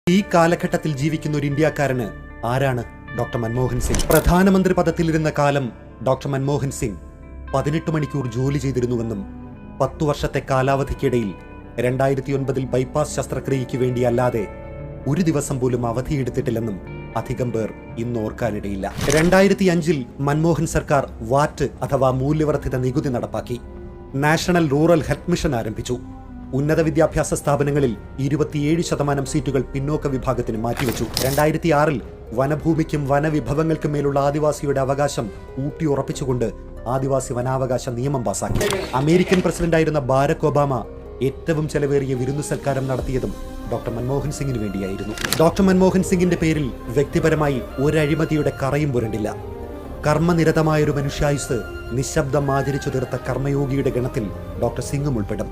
ഈ കാലഘട്ടത്തിൽ ജീവിക്കുന്ന ഒരു ഇന്ത്യക്കാരന് ആരാണ് ഡോക്ടർ മൻമോഹൻ സിംഗ്? പ്രധാനമന്ത്രി പദത്തിലിരുന്ന കാലം ഡോക്ടർ മൻമോഹൻ സിംഗ് 18 മണിക്കൂർ ജോലി ചെയ്തിരുന്നുവെന്നും 10 വർഷത്തെ കാലാവധിക്കിടയിൽ 2009 ബൈപ്പാസ് ശസ്ത്രക്രിയയ്ക്ക് വേണ്ടിയല്ലാതെ ഒരു ദിവസം പോലും അവധിയെടുത്തിട്ടില്ലെന്നും അധികം പേർ ഇന്ന് ഓർക്കാനിടയില്ല. 2005 മൻമോഹൻ സർക്കാർ വാറ്റ് അഥവാ മൂല്യവർദ്ധിത നികുതി നടപ്പാക്കി. നാഷണൽ റൂറൽ ഹെൽത്ത് മിഷൻ ആരംഭിച്ചു. ഉന്നത വിദ്യാഭ്യാസ സ്ഥാപനങ്ങളിൽ 27% സീറ്റുകൾ പിന്നോക്ക വിഭാഗത്തിന് മാറ്റിവെച്ചു. 2006 വനഭൂമിക്കും വനവിഭവങ്ങൾക്കും മേലുള്ള ആദിവാസിയുടെ അവകാശം ഊട്ടിയുറപ്പിച്ചുകൊണ്ട് ആദിവാസി വനാവകാശ നിയമം പാസാക്കി. അമേരിക്കൻ പ്രസിഡന്റായിരുന്ന ബാരക് ഒബാമ ഏറ്റവും ചെലവേറിയ വിരുന്നു സൽക്കാരം നടത്തിയതും ഡോക്ടർ മൻമോഹൻ സിംഗിന് വേണ്ടിയായിരുന്നു. ഡോക്ടർ മൻമോഹൻ സിംഗിന്റെ പേരിൽ വ്യക്തിപരമായി ഒരഴിമതിയുടെ കറയും പുരണ്ടില്ല. കർമ്മനിരതമായൊരു മനുഷ്യായുസ് നിശബ്ദം ആചരിച്ചു തീർത്ത കർമ്മയോഗിയുടെ ഗണത്തിൽ ഡോക്ടർ സിംഗും ഉൾപ്പെടും.